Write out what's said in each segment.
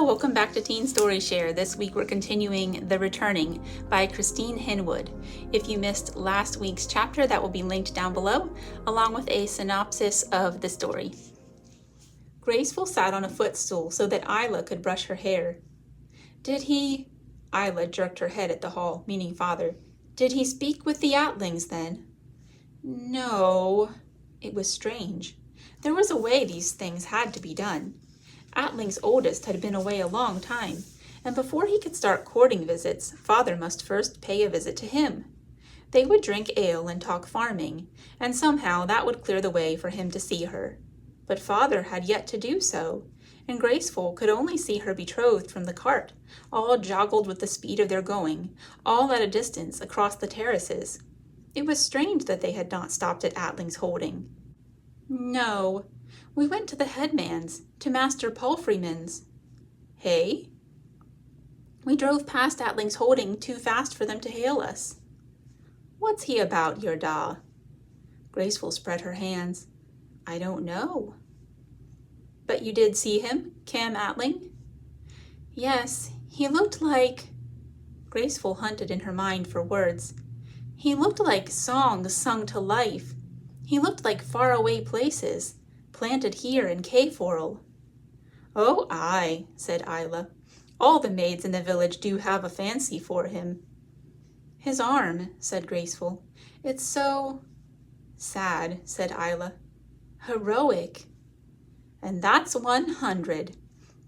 welcome back to Teen Story Share. This week we're continuing The Returning by Christine Hinwood. If you missed last week's chapter, that will be linked down below, along with a synopsis of the story. Graceful sat on a footstool so that Isla could brush her hair. Did he... Isla jerked her head at the hall, meaning father. Did he speak with the Attlings then? No. It was strange. There was a way these things had to be done. Attling's oldest had been away a long time, and before he could start courting visits, father must first pay a visit to him. They would drink ale and talk farming, and somehow that would clear the way for him to see her. But father had yet to do so, and Graceful could only see her betrothed from the cart, all joggled with the speed of their going, all at a distance across the terraces. It was strange that they had not stopped at Attling's holding. No. We went to the headman's, to Master Palfreyman's. Hey? We drove past Attling's holding too fast for them to hail us. What's he about, your da? Graceful spread her hands. I don't know. But you did see him, Cam Attling? Yes, he looked like... Graceful hunted in her mind for words. He looked like songs sung to life. He looked like faraway places, planted here in Kayforl. Oh, aye, said Isla. All the maids in the village do have a fancy for him. His arm, said Graceful. It's so... Sad, said Isla. Heroic. And that's 100.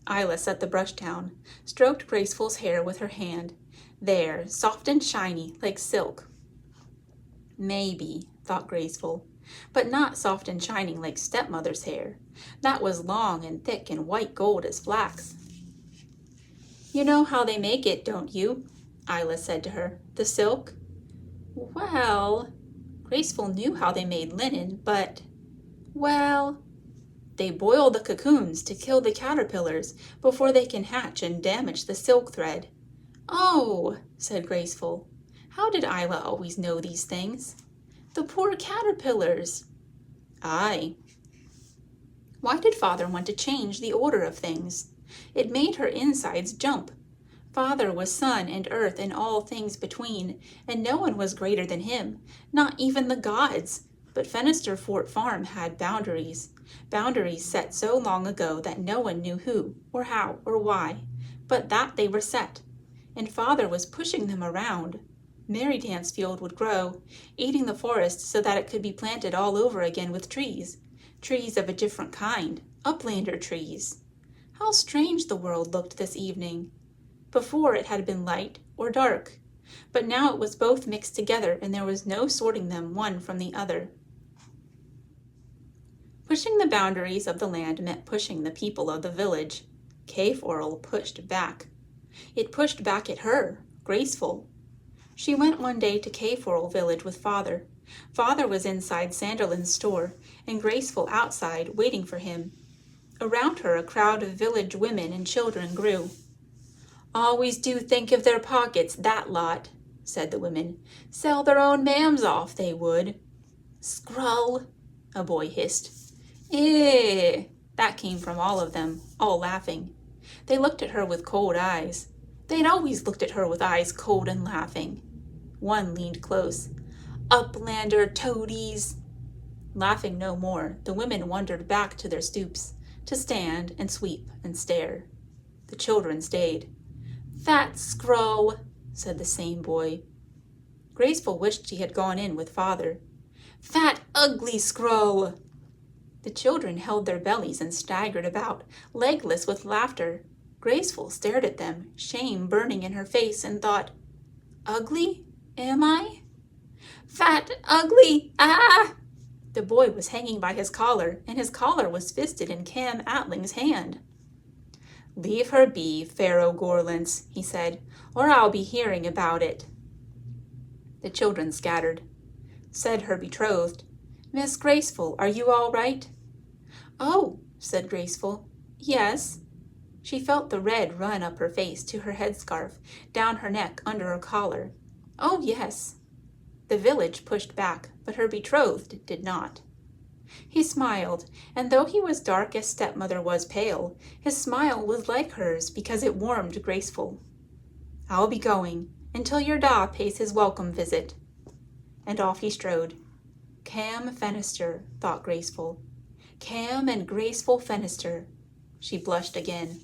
Isla set the brush down, stroked Graceful's hair with her hand. There, soft and shiny, like silk. Maybe, thought Graceful, but not soft and shining like stepmother's hair. That was long and thick and white gold as flax. You know how they make it, don't you? Isla said to her. The silk? Well, Graceful knew how they made linen, but... Well, they boil the cocoons to kill the caterpillars before they can hatch and damage the silk thread. Oh, said Graceful. How did Isla always know these things? The poor caterpillars. Aye. Why did father want to change the order of things? It made her insides jump. Father was sun and earth and all things between, and no one was greater than him, not even the gods. But Fenister Fort Farm had boundaries set so long ago that no one knew who, or how, or why, but that they were set, and father was pushing them around. Merry Dancefield would grow, eating the forest so that it could be planted all over again with trees of a different kind, uplander trees. How strange the world looked this evening. Before it had been light or dark, but now it was both mixed together and there was no sorting them one from the other. Pushing the boundaries of the land meant pushing the people of the village. Kayforl pushed back. It pushed back at her, Graceful. She went one day to Kayforl village with father. Father was inside Sanderlin's store, and Graceful outside, waiting for him. Around her a crowd of village women and children grew. Always do think of their pockets, that lot, said the women. Sell their own mams off, they would. Scrull, a boy hissed. Eh, that came from all of them, all laughing. They looked at her with cold eyes. They'd always looked at her with eyes cold and laughing. One leaned close. Uplander toadies! Laughing no more, the women wandered back to their stoops, to stand and sweep and stare. The children stayed. Fat scroll, said the same boy. Graceful wished she had gone in with father. Fat ugly scroll! The children held their bellies and staggered about, legless with laughter. Graceful stared at them, shame burning in her face, and thought, Ugly? Am I? Fat, ugly, ah! The boy was hanging by his collar, and his collar was fisted in Cam Attling's hand. Leave her be, Pharaoh Gorlance, he said, or I'll be hearing about it. The children scattered. Said her betrothed, Miss Graceful, are you all right? Oh, said Graceful, yes. She felt the red run up her face to her headscarf, down her neck under her collar. Oh, yes. The village pushed back, but her betrothed did not. He smiled, and though he was dark as stepmother was pale, his smile was like hers because it warmed Graceful. "I'll be going, until your da pays his welcome visit." And off he strode. Cam Fenister, thought Graceful. Cam and Graceful Fenister. She blushed again.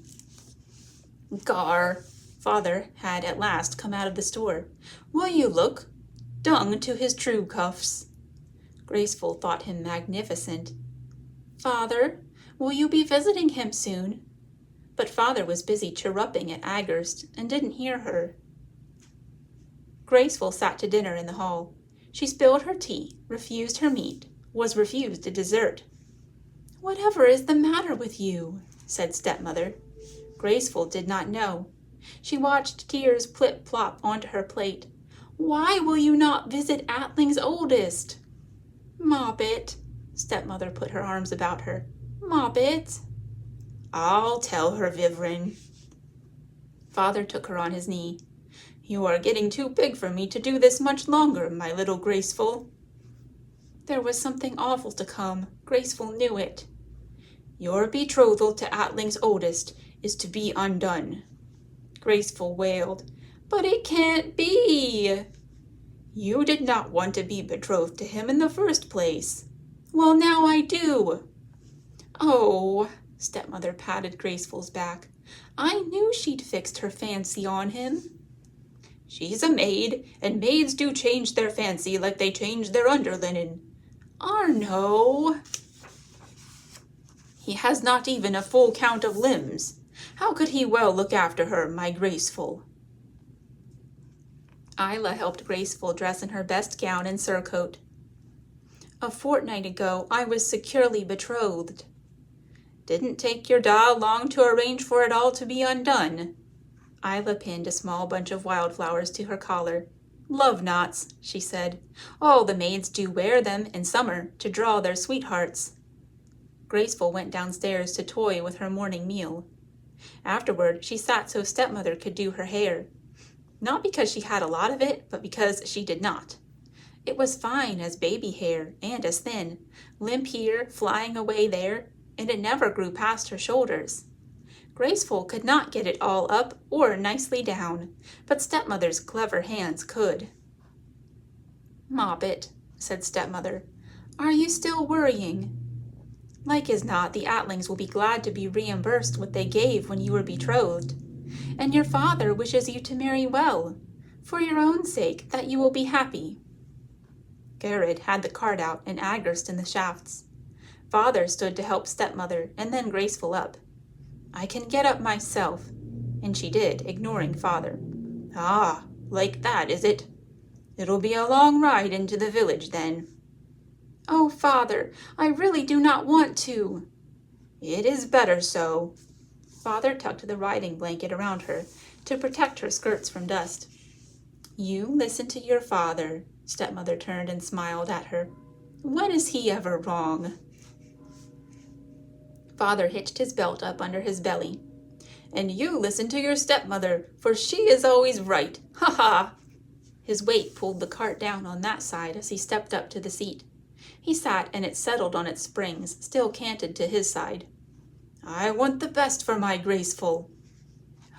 "Gar," Father had at last come out of the store. "Will you look? Dung to his true cuffs." Graceful thought him magnificent. "Father, will you be visiting him soon?" But Father was busy chirruping at Agurst and didn't hear her. Graceful sat to dinner in the hall. She spilled her tea, refused her meat, was refused a dessert. "Whatever is the matter with you?" said stepmother. Graceful did not know. She watched tears plip-plop onto her plate. "Why will you not visit Attling's oldest?" "Moppet," stepmother put her arms about her. "Moppet." "I'll tell her, Vivrin." Father took her on his knee. "You are getting too big for me to do this much longer, my little Graceful." There was something awful to come. Graceful knew it. "Your betrothal to Attling's oldest is to be undone." Graceful wailed. "But it can't be." "You did not want to be betrothed to him in the first place." "Well, now I do." "Oh," stepmother patted Graceful's back. "I knew she'd fixed her fancy on him." "She's a maid, and maids do change their fancy like they change their underlinen." "Arno!" "He has not even a full count of limbs. How could he well look after her, my Graceful?" Isla helped Graceful dress in her best gown and surcoat. "A fortnight ago I was securely betrothed." "Didn't take your da long to arrange for it all to be undone." Isla pinned a small bunch of wildflowers to her collar. "Love knots," she said. "All the maids do wear them in summer to draw their sweethearts." Graceful went downstairs to toy with her morning meal. Afterward, she sat so stepmother could do her hair. Not because she had a lot of it, but because she did not. It was fine as baby hair and as thin, limp here, flying away there, and it never grew past her shoulders. Graceful could not get it all up or nicely down, but stepmother's clever hands could. "Moppet," said stepmother, "are you still worrying? Like as not, the Attlings will be glad to be reimbursed what they gave when you were betrothed. And your father wishes you to marry well, for your own sake, that you will be happy." Garrett had the cart out and Agurst in the shafts. Father stood to help stepmother and then Graceful up. "I can get up myself," and she did, ignoring Father. "Ah, like that, is it? It'll be a long ride into the village, then." "Oh, Father, I really do not want to." "It is better so." Father tucked the riding blanket around her to protect her skirts from dust. "You listen to your father," stepmother turned and smiled at her. "When is he ever wrong?" Father hitched his belt up under his belly. "And you listen to your stepmother, for she is always right. Ha ha!" His weight pulled the cart down on that side as he stepped up to the seat. He sat and it settled on its springs, still canted to his side. "I want the best for my Graceful."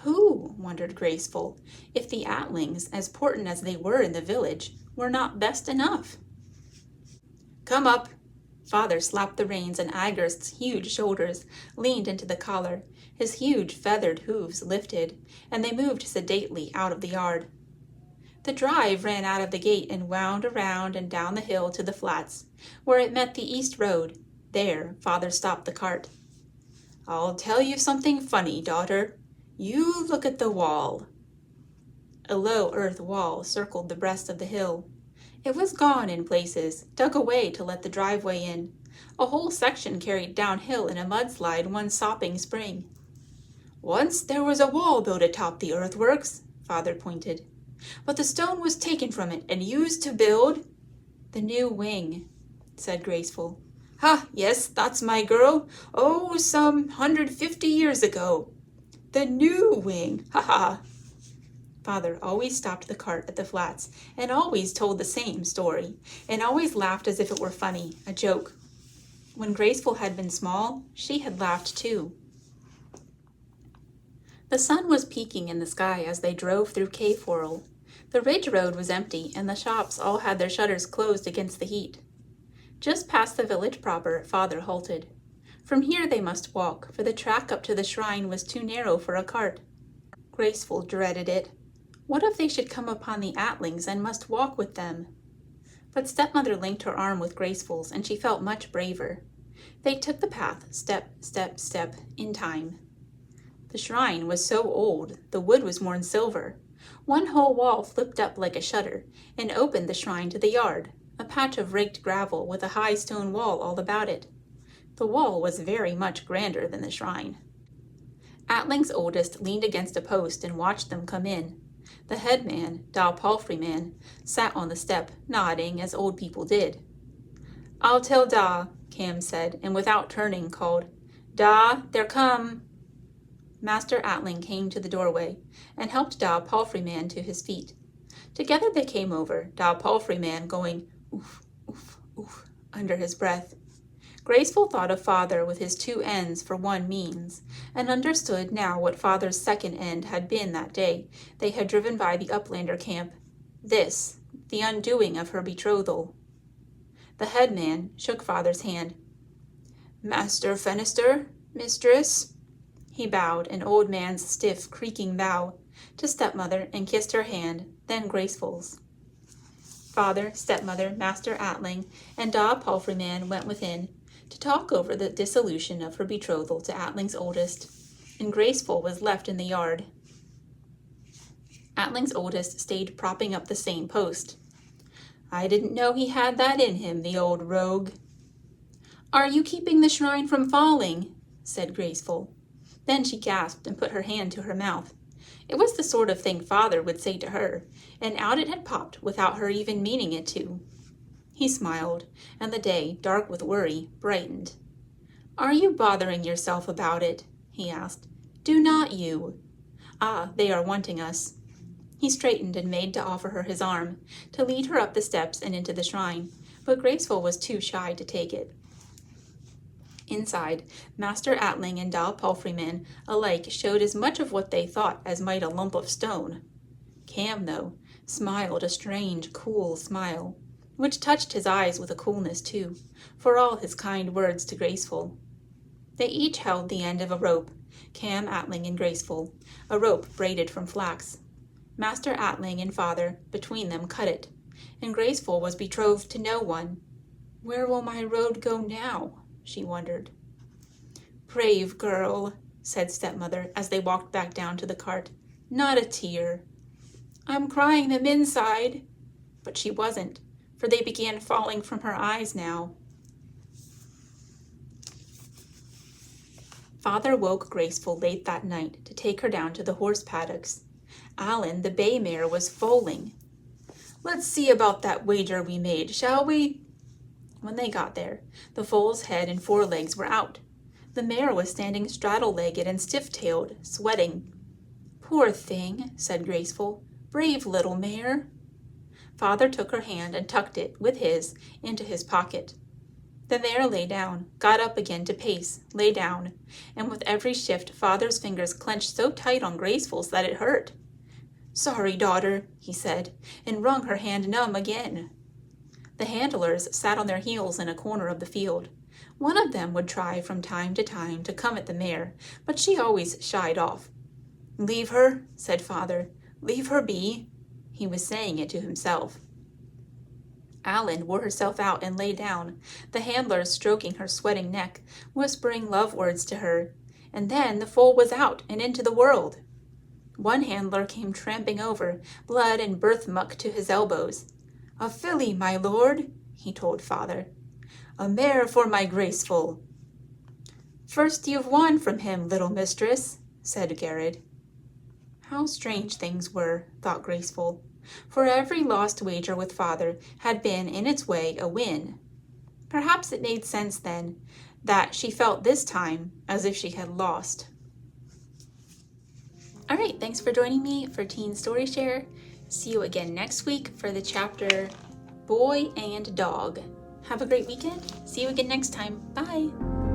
Who, wondered Graceful, if the Attlings, as important as they were in the village, were not best enough? "Come up." Father slapped the reins and Agurst's huge shoulders leaned into the collar. His huge feathered hooves lifted, and they moved sedately out of the yard. The drive ran out of the gate and wound around and down the hill to the flats, where it met the east road. There, Father stopped the cart. "I'll tell you something funny, daughter. You look at the wall." A low earth wall circled the breast of the hill. It was gone in places, dug away to let the driveway in. A whole section carried downhill in a mudslide one sopping spring. "Once there was a wall built atop the earthworks," Father pointed. "But the stone was taken from it and used to build—" "The new wing," said Graceful. "Ha, yes, that's my girl. Oh, some 150 years ago. The new wing, ha ha." Father always stopped the cart at the flats, and always told the same story, and always laughed as if it were funny, a joke. When Graceful had been small, she had laughed too. The sun was peeking in the sky as they drove through Kayforl. The ridge road was empty, and the shops all had their shutters closed against the heat. Just past the village proper, Father halted. From here they must walk, for the track up to the shrine was too narrow for a cart. Graceful dreaded it. What if they should come upon the Attlings and must walk with them? But stepmother linked her arm with Graceful's, and she felt much braver. They took the path, step, step, step, in time. The shrine was so old, the wood was worn silver. One whole wall flipped up like a shutter, and opened the shrine to the yard, a patch of raked gravel with a high stone wall all about it. The wall was very much grander than the shrine. Attling's oldest leaned against a post and watched them come in. The headman, palfreyman, sat on the step, nodding as old people did. "I'll tell Da," Cam said, and without turning called, "Da, they're come." Master Attling came to the doorway and helped palfreyman to his feet. Together they came over, palfreyman going oof, oof, oof under his breath. Graceful thought of Father with his two ends for one means, and understood now what Father's second end had been that day they had driven by the Uplander camp. This, the undoing of her betrothal. The headman shook Father's hand. "Master Fenister, mistress?" He bowed, an old man's stiff, creaking bow, to stepmother and kissed her hand, then Graceful's. Father, stepmother, Master Attling, and palfreyman went within to talk over the dissolution of her betrothal to Attling's oldest, and Graceful was left in the yard. Attling's oldest stayed propping up the same post. "I didn't know he had that in him, the old rogue." "Are you keeping the shrine from falling?" said Graceful. Then she gasped and put her hand to her mouth. It was the sort of thing Father would say to her, and out it had popped without her even meaning it to. He smiled, and the day, dark with worry, brightened. "Are you bothering yourself about it?" he asked. "Do not you?" "Ah, they are wanting us." He straightened and made to offer her his arm, to lead her up the steps and into the shrine, but Graceful was too shy to take it. Inside, Master Attling and palfreyman alike showed as much of what they thought as might a lump of stone. Cam, though, smiled a strange, cool smile, which touched his eyes with a coolness too, for all his kind words to Graceful. They each held the end of a rope, Cam, Attling, and Graceful, a rope braided from flax. Master Attling and Father, between them, cut it, and Graceful was betrothed to no one. "Where will my road go now?" she wondered. "Brave girl," said stepmother as they walked back down to the cart. "Not a tear." "I'm crying them inside." But she wasn't, for they began falling from her eyes now. Father woke Graceful late that night to take her down to the horse paddocks. Alan, the bay mare, was foaling. "Let's see about that wager we made, shall we?" When they got there, the foal's head and forelegs were out. The mare was standing straddle-legged and stiff-tailed, sweating. "Poor thing," said Graceful. "Brave little mare." Father took her hand and tucked it, with his, into his pocket. The mare lay down, got up again to pace, lay down, and with every shift Father's fingers clenched so tight on Graceful's that it hurt. "Sorry, daughter," he said, and wrung her hand numb again. The handlers sat on their heels in a corner of the field. One of them would try from time to time to come at the mare, but she always shied off. "Leave her," said Father. "Leave her be." He was saying it to himself. Alan wore herself out and lay down, the handlers stroking her sweating neck, whispering love words to her, and then the foal was out and into the world. One handler came tramping over, blood and birth muck to his elbows. "A filly, my lord," he told Father. "A mare for my Graceful." "First you've won from him, little mistress," said Garrod. How strange things were, thought Graceful, for every lost wager with Father had been in its way a win. Perhaps it made sense then that she felt this time as if she had lost. All right, thanks for joining me for Teen Story Share. See you again next week for the chapter Boy and Dog. Have a great weekend. See you again next time. Bye.